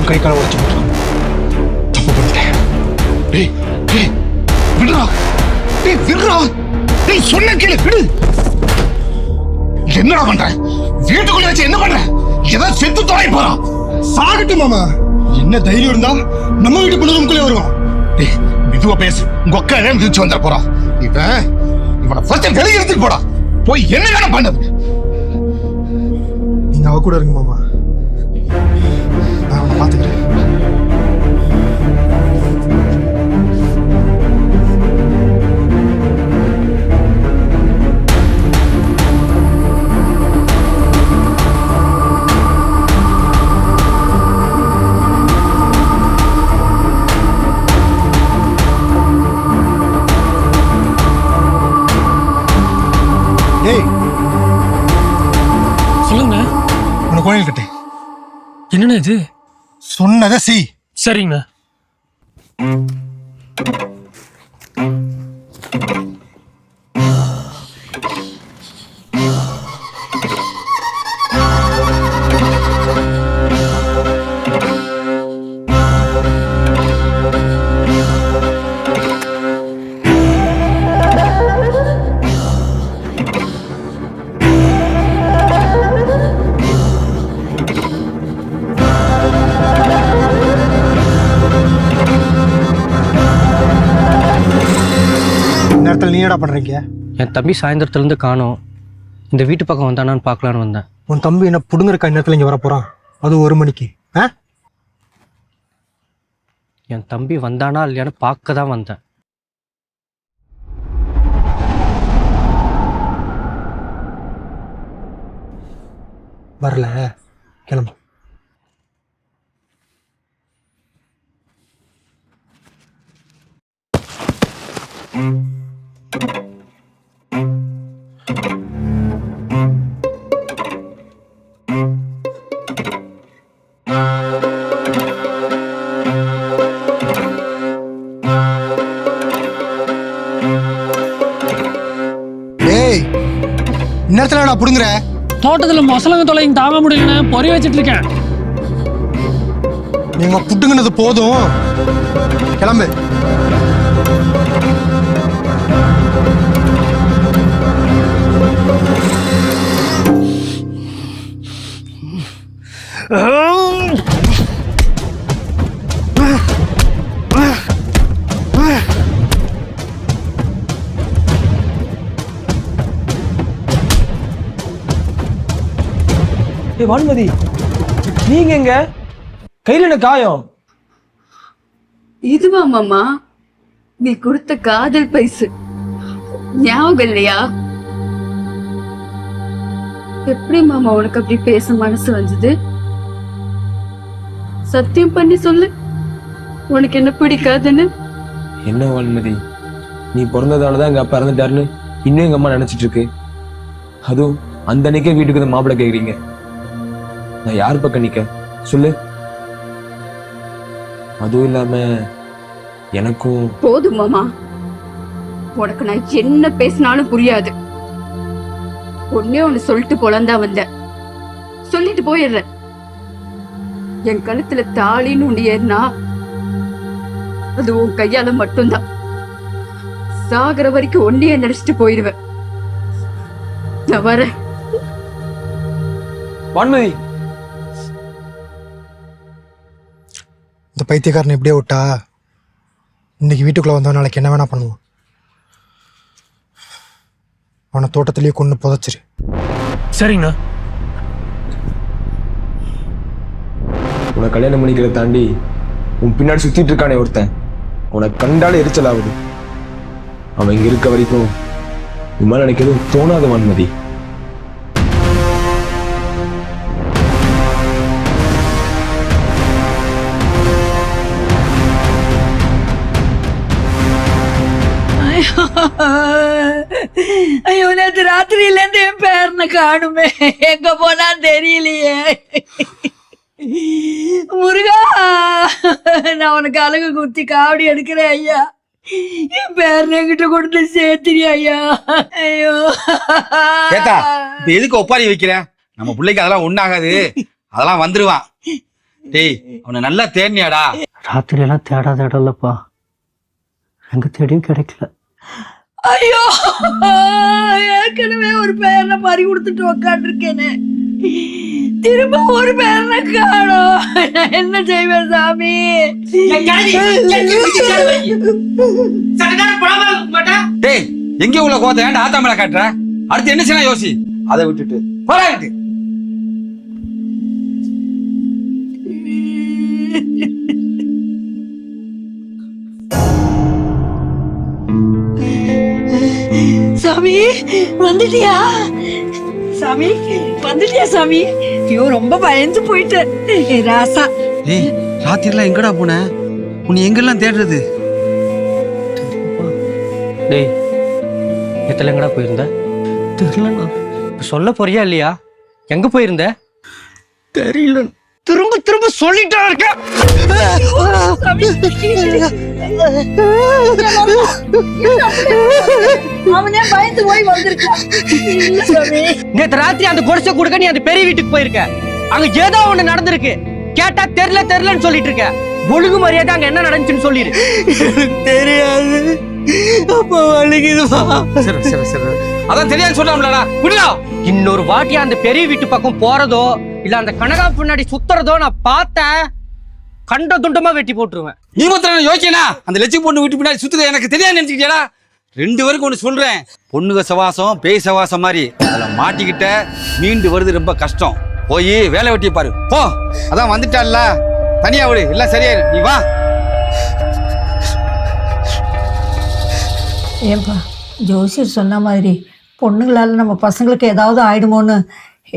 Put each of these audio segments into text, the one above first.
கை கால உடச்சு போட்டான். தப்பு பண்ணிட்டேன். டேய் டேய் விடுறா. டேய் விடுறா. டேய் சொன்ன கேளு விடு. என்னடா பண்ற? வீட்டுக்குள்ள வச்சு என்ன பண்ற? ஏதாவது செத்து தொலை போறான். சாகட்டு மாமா. என்ன தைரியம் இருந்தா நம்ம வீட்டு பிள்ளைங்களுக்குள்ளே வருவான். டேய் மெதுவா பேசு. உங்க அக்கா என்ன மிதிச்சு வந்துட போறான். இவனை ஃபர்ஸ்ட் வெளியே எடுத்துட்டு போடா. போய் என்ன வேணா பண்ணது. நீங்க அவ கூட இருங்க மாமா. நான் அவனை பாத்துக்கிறேன். சொல்லுங்க. உனக்கு கோயில் கட்டு. என்னண்ணா இது? சொன்னதை செய். சரிங்க. நேரத்தில் நீ என்னடா பண்றீங்க? என் தம்பி சாயந்தரத்துலேருந்து காணோம். இந்த வீட்டு பக்கம் வந்தானான்னு பார்க்கலான்னு வந்தேன். உன் தம்பி என்ன புடுங்குற நேரத்தில் இங்கே வர போறான்? அது 1 மணிக்கு. என் தம்பி வந்தானா இல்லையான்னு பார்க்க தான் வந்தேன். வரல கிளம்பு. நேரத்துல நான் புடுங்குற. தோட்டத்துல மொசலங்க தொலைங்க தாங்க முடியலன்னு பொறி வச்சிட்டு இருக்கேன். நீங்க புட்டுங்கினது போதும், கிளம்பு. வான்மதி, நீங்க எங்க? கையில என்ன காயம்? இதுவா மாமா நீ கொடுத்த காதல் பைசு ஞாபகம் இல்லையா? எப்படி மாமா உனக்கு அப்படி பேச மனசு வந்தது? சத்தியம் பண்ணி சொல்லு, உனக்கு என்ன பிடிக்காதுன்னு. என்ன வான்மதி, நீ பிறந்ததாலதான் எங்க அப்பா இறந்துட்டாருன்னு இன்னும் எங்க அம்மா நினைச்சிட்டு இருக்கு. அதுவும் அந்த அன்னைக்கே வீட்டுக்கு வந்து மாப்பிள்ளை கேக்குறீங்க. நான் யார் பக்கம் நிக்க சொல்லு? அதுவும் இல்லாம எனக்கும் போதும் மாமா, உனக்கு நான் என்ன பேசினாலும் புரியாது. ஒன்னே ஒண்ணு சொல்லிட்டு போலந்தா வந்த, சொல்லிட்டு போயிடுறேன். என் கழுத்துல தாலின்னு ஒண்ணு ஏறினா அது உன் கையால மட்டும்தான். சாகிற வரைக்கும் ஒன்னையே நினைச்சிட்டு போயிடுவேன். நான் வரேன். வான்மதி, இந்த பைத்தியக்காரனை எப்படியே விட்டா இன்னைக்கு வீட்டுக்குள்ள வந்தவன் நாளைக்கு என்ன வேணா பண்ணுவான். அவனை தோட்டத்திலேயே கொண்டு புதைச்சிரு. சரிங்கண்ணா. உனக்கு கல்யாணம் பண்ணிக்கிறத தாண்டி உன் பின்னாடி சுத்திட்டு இருக்கானே ஒருத்தன், உனக்கு கண்டாலே எரிச்சல் ஆகுது. அவன் இங்க இருக்க வரைக்கும் உன் மேல எனக்கு எதுவும் தோணாத வான்மதி. ஐயோ, நேற்று ராத்திரியில இருந்து என் பேரனை காணுமே, எங்க போனா தெரியலையே. முருகா, நான் உனக்கு அழகு குத்தி காவடி எடுக்கிறேன் ஐயா. என் பேரனை என்கிட்ட கொடுத்து சேர்த்துறியா ஐயா? ஐயோ ஏத்தா, இப்ப எதுக்கு ஒப்பாரி வைக்கிற? நம்ம பிள்ளைக்கு அதெல்லாம் ஒண்ணாகாது, அதெல்லாம் வந்துருவான். டேய் அவனை நல்லா தேடினியாடா? ராத்திரியெல்லாம் தேடாத இடம் இல்லைப்பா, எங்கே தேடியும் கிடைக்கல. ஐயோ, ஏற்கனவே ஒரு பேரை பறி கொடுத்துட்டு உக்காண்டிருக்கேனே, திரும்ப ஒரு பேரை காணோம். நான் என்ன செய்வேன் சாமி? டேய் எங்க உள்ள கோத்த ஏன்டா ஆத்தா மேல காட்டுற? அடுத்து என்ன செய்யலாம் யோசி. அதை விட்டுட்டு போறாங்க. சாமி வந்துட்டியா? சாமி வந்துட்டியா சாமி? ஐயோ ரொம்ப பயந்து போயிட்டேன் ராசா. டேய் ராத்திரிலாம் எங்கடா போன? உன்னை எங்கெல்லாம் தேடுறது? டேய் நேத்துல எங்கடா போயிருந்த? தெரியலண்ணா. இப்போ சொல்ல போறியா இல்லையா? எங்கே போயிருந்த? தெரியல. திரும்ப திரும்ப சொல்லிட்டா இருக்க. அவனே பயந்து போய் வந்திருக்கான். நேத்து ராத்திரி அந்த குடிசை கொடுக்க நீ அந்த பெரிய வீட்டுக்கு போயிருக்க. அங்க ஏதோ ஒண்ணு நடந்திருக்கு. கேட்டா தெரியல தெரியலன்னு சொல்லிட்டு இருக்க. ஒழுங்கு மரியாதை அங்க என்ன நடந்துச்சுன்னு சொல்லிடு. தெரியாது. அப்ப வலிக்குதுமா. சரி சரி சரி, அதான் தெரியாது சொல்லலாம்லடா. விடுடா. இன்னொரு வாட்டி அந்த பெரிய வீட்டு பக்கம் போறதோ இல்ல அந்த கனகா பின்னாடி சுத்துறதோ நான் பார்த்தேன், கண்ட துண்டமா வெட்டி போட்டுருவேன். நீ மாத்திரம் யோசிக்கனா? அந்த லட்சுமி பொண்ணு வீட்டு பின்னாடி சுத்துறது எனக்கு தெரியாது நினைச்சுக்கிட்டியாடா? 2 பேருக்கு ஒன்று சொல்றேன், பொண்ணுக சவாசம் பேய் சவாசம் மாதிரி அதில் மாட்டிக்கிட்ட மீண்டு வருது ரொம்ப கஷ்டம். போய் வேலை வெட்டி பாரு போ. அதான் வந்துட்டால, தனியா விடு, எல்லாம் சரியாயிரு. நீ வா. ஏன்பா ஜோசியர் சொன்ன மாதிரி பொண்ணுங்களால நம்ம பசங்களுக்கு ஏதாவது ஆயிடுமோன்னு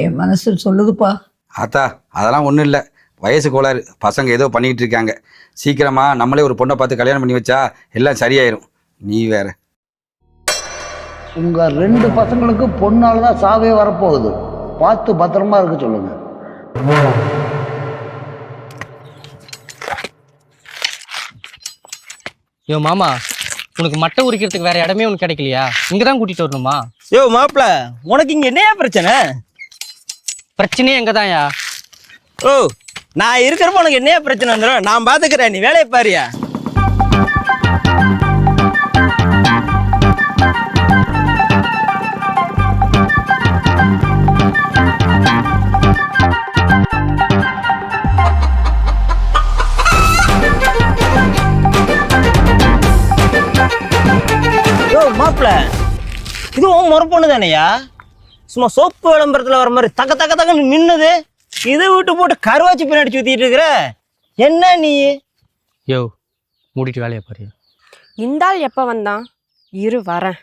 என் மனசு சொல்லுதுப்பா. ஆத்தா அதெல்லாம் ஒன்றும் இல்லை, வயசு கோளாறு. பசங்க ஏதோ பண்ணிக்கிட்டு இருக்காங்க. சீக்கிரமா நம்மளே ஒரு பொண்ணை பார்த்து கல்யாணம் பண்ணி வச்சா எல்லாம் சரியாயிரும். நீ வேற. உங்க 2 பசங்களுக்கு பொண்ணால தான் சாவே வரப்போகுது. பார்த்து பத்திரமா இருக்க சொல்லுங்க. யோ மாமா, உனக்கு மட்டை உரிக்கிறதுக்கு வேற இடமே உனக்கு கிடைக்கலையா? இங்கதான் கூட்டிட்டு வரணுமா? யோ மாப்பிள, உனக்கு இங்க என்னையா பிரச்சனை? பிரச்சனையே எங்கதான்யா. ஓ, நான் இருக்கிறப்ப உனக்கு என்னையா பிரச்சனை வந்துடும்? நான் பாத்துக்கிறேன், நீ வேலையை பாரியா. யோ மாப்பிள, இது உன் முறை பொண்ணு தானேயா? சும்மா சோப்பு விளம்பரத்துல வர மாதிரி தக்க தக்க தக்கன்னு நின்னுது. இதை விட்டு போட்டு கருவாச்சி பின்னாடி சுத்திட்டு இருக்கிற என்ன நீ? யோ மூடிட்டு வேலையை பாரு. இந்த ஆள் எப்ப வந்தான்? இரு வரேன்.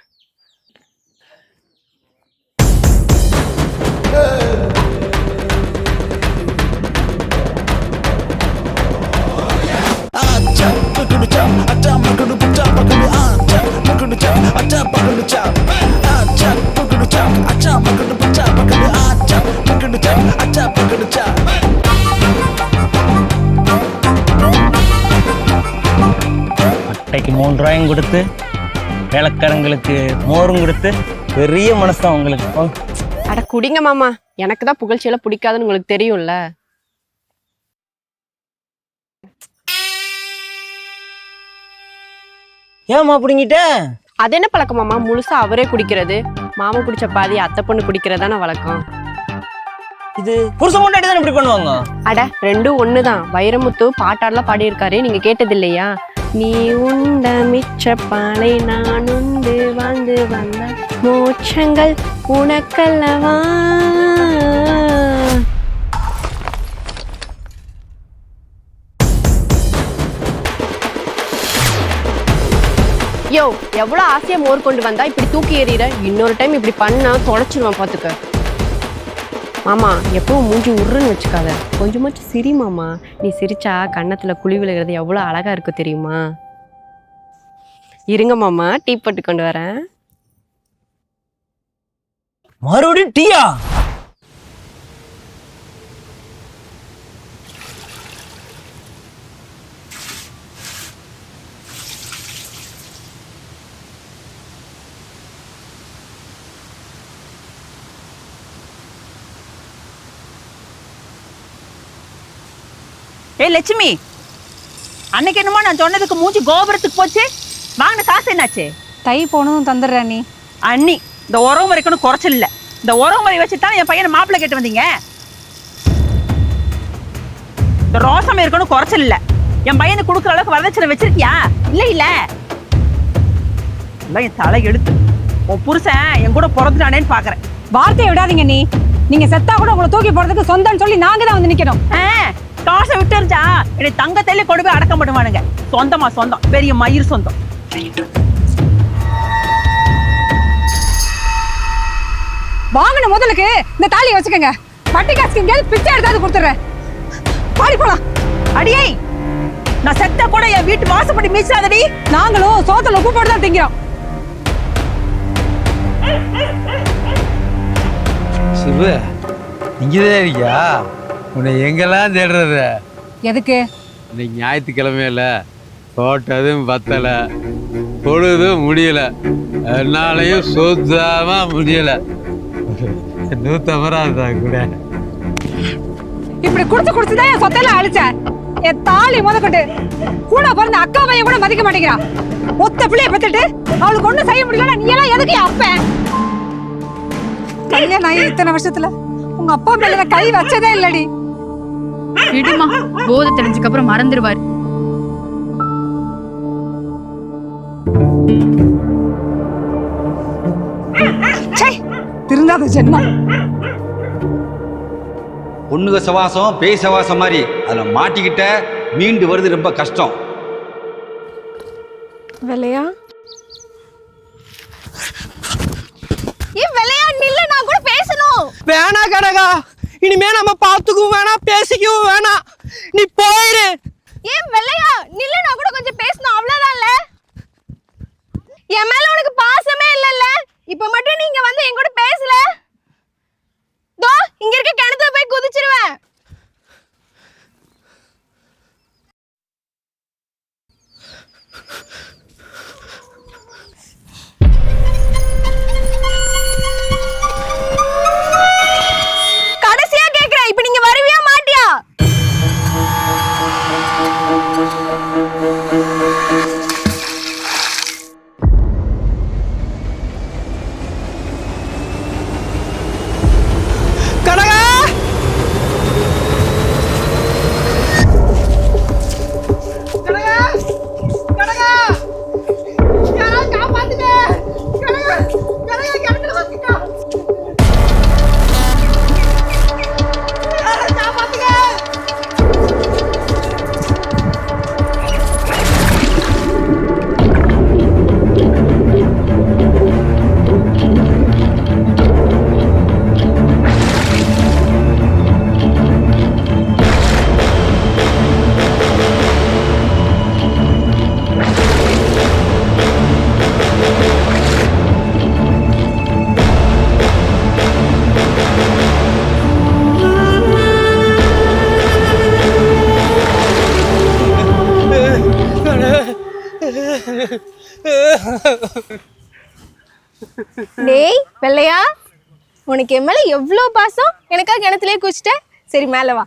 அட்டைக்கு 3 ரூபாயும் கொடுத்து வேலைக்காரங்களுக்கு மோரும் கொடுத்து பெரிய மனசுதான் உங்களுக்கு. அட குடிங்க மாமா, எனக்கு தான் புகழ்ச்சியெல்லாம் பிடிக்காதுன்னு உங்களுக்கு தெரியும்ல. ஏமா பிடிங்கிட்ட? அது என்ன பழக்கம் மாமா? முழுசா அவரே குடிக்கிறது, மாமா குடிச்ச பாதி அத்தை பொண்ணு குடிக்கிறதான வழக்கம். இது புருஷன் முன்னாடி தான் இப்படி பண்ணுவாங்க? அட 2 ஒண்ணுதான். வைரமுத்து பாட்டாடலாம் பாடியிருக்காரு, நீங்க கேட்டது இல்லையா? நீ உண்ட மிச்ச பாலை நான் உண்டு வாழ்ந்து வந்த மோட்சங்கள் உனக்கல்லவா. யோ, எவ்வளவு ஆசையா மோர் கொண்டு வந்தா இப்படி தூக்கி எறிகிற? இன்னொரு டைம் இப்படி பண்ணா தொலைச்சிருவான் பாத்துக்க. மாமா எப்பவும் மூஞ்சி உருன்னு வச்சுக்காத, கொஞ்சமாச்சும் சிரி மாமா. நீ சிரிச்சா கன்னத்துல குழி விழுகிறது எவ்வளவு அழகா இருக்கு தெரியுமா? இருங்க மாமா, டீ போட்டு கொண்டு வரேன். மறுபடியும் டீயா? ஏய் லட்சுமி, அன்னைக்கு என்னமோ நான் சொன்னதுக்கு மூஞ்சி கோபுரத்துக்கு போச்சு. வாங்கின காசு என்னாச்சு? தை போனதும் தந்துடுறேன் நீ. அண்ணி, இந்த உறவு முறைக்குன்னு குறைச்சல் இல்லை. இந்த உறவு முறை வச்சுதான் என் பையனை மாப்பிள்ளை கேட்டு வந்தீங்க. இந்த ரோசம் இருக்கணும் குறைச்சல் இல்லை. என் பையனுக்கு கொடுக்குற அளவுக்கு வரதட்சணை வச்சிருக்கியா? இல்ல இல்ல எல்லாம் என் தலை எடுத்து. உன் புருஷன் என் கூட பிறந்துட்டானேன்னு பாக்குறேன். வார்த்தையை விடாதீங்க நீ. நீங்க செத்தா கூட உங்களை தூக்கி போறதுக்கு சொந்தம்னு சொல்லி நாங்க தான் வந்து நிக்கணும். காசை விட்டுருச்சா என்னை தங்கத்திலே கொண்டு போய் அடக்கம் பண்ணுவானுங்க. சொந்தமா சொந்தம், பெரிய மயிர் சொந்தம். வாங்கின முதலுக்கு இந்த தாலியை வச்சுக்கோங்க. பட்டி காசுக்கு எங்கேயாவது பிச்சை எடுத்தாது கொடுத்துட்றேன். பாடி போலாம். அடியே, நான் செத்த கூட என் வீட்டு வாசப்படி மீச்சாதடி. நாங்களும் சோத்துல உப்பு போட்டு தான் திங்கிறோம். சிவு, இங்கதான் இருக்கியா? உன்னை எங்கெல்லாம் தேடுறது? எதுக்கு? இன்னைக்கு ஞாயிற்றுக்கிழமையில தோட்டதும் பத்தல, பொழுதும் முடியல, என்னாலையும் சுத்தமா முடியல. 150 ரூபா கூட இப்படி குடுத்துதான் என் சொத்தையெல்லாம் அழிச்ச. என் தாலி முதற்கொண்டு கூட பிறந்த அக்கா பையன் கூட மதிக்க மாட்டேங்கிறான். ஒத்த பிள்ளைய பெத்துட்டு அவளுக்கு ஒண்ணும் செய்ய முடியல. நீ எல்லாம் எதுக்கு அப்ப கல்யாணம் ஆகி இத்தனை வருஷத்துல உங்க அப்பா மேல கை வச்சதே இல்லடி. விடுமா, போதை தெரிஞ்சதுக்கு அப்புறம் மறந்துடுவாரு. திருந்தாத ஜென்மம். பொண்ணுக சவாசம் பேய் சவாசம் மாதிரி அதில் மாட்டிக்கிட்ட மீண்டு வருது ரொம்ப கஷ்டம். வெள்ளையா, வெள்ளையா நில்ல, நான் கூட பேசணும். வேணா கனகா, இனிமே நம்ம பார்த்துக்கவும் வேணாம், பேசிக்கவும் வேணாம். நீ போயிரு. ஏன் வெள்ளையா நில்ல, நான் கூட கொஞ்சம் பேசணும், அவ்வளவுதான்ல. என் மேல உனக்கு பாசமே இல்லல்ல. இப்ப மட்டும் நீங்க வந்து என் கூட பேசல, தோ இங்க இருக்க கிணத்துல போய் குதிச்சிருவேன். கடைசியா கேக்குறேன், இப்ப நீங்க வருவியா மாட்டியா? கனகா, கனகா, கனகா, யாராவது காப்பாத்துங்க. கனகா, கனகா, கிணத்துல வச்சிட்டா. யாராவது காப்பாத்துங்க. டேய் வெள்ளையா, உனக்கு என் மேல எவ்வளவு பாசம். எனக்காக கிணத்துலயே குச்சிட்ட. சரி மேல வா.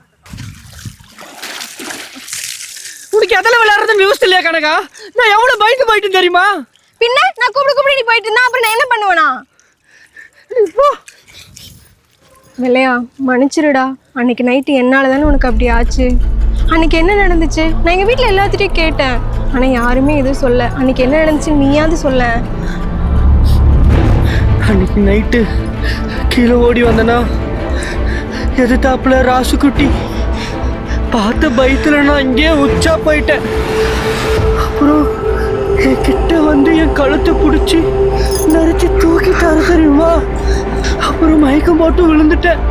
உனக்கு எதில் விளையாடுறதுன்னு யோசிச்சு இல்லையா கனகா? நான் எவ்வளவு போயிட்டு தெரியுமா? பின்ன நான் கூப்பிட நீ போயிட்டு இருந்தா அப்புறம் நான் என்ன பண்ணுவேனா? வெள்ளையா மன்னிச்சிருடா. அன்னைக்கு நைட்டு என்னால தானே உனக்கு அப்படி ஆச்சு. அன்னைக்கு என்ன நடந்துச்சு நான் எங்க வீட்டுல எல்லாத்திட்டையும் கேட்டேன். ஆனா யாருமே எதுவும் சொல்ல. அன்னைக்கு என்ன நடந்துச்சு நீயாவது சொல்ல. அன்னைக்கு நைட்டு கீழே ஓடி வந்தனா எதிர்த்தாப்புல ராசுக்குட்டி பார்த்த பயத்துல நான் இங்கேயே உச்சா போயிட்டேன். அப்புறம் என் கிட்ட வந்து என் கழுத்தை பிடிச்சி நரைச்சி தூக்கிட்டாரு தெரியுமா? அப்புறம் மயக்கம் போட்டு விழுந்துட்டேன்.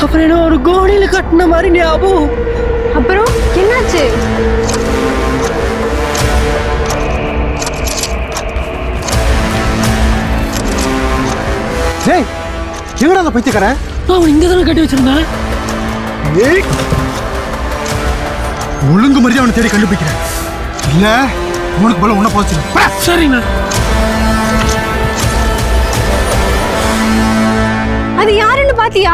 அப்புறம் என்ன ஒரு கோணியில கட்டின மாதிரி ஞாபகம். அப்புறம் என்னாச்சு? எங்கடா அந்த பைத்தியக்காரன்? அவன் இங்க தானே கட்டி வச்சிருந்தேன். ஒழுங்கு மரியாதை அவனை தேடி கண்டுபிடிக்கிறேன். இல்ல உனக்கு போல உன்ன போச்சு. சரிண்ணா. அது யாருன்னு பாத்தியா?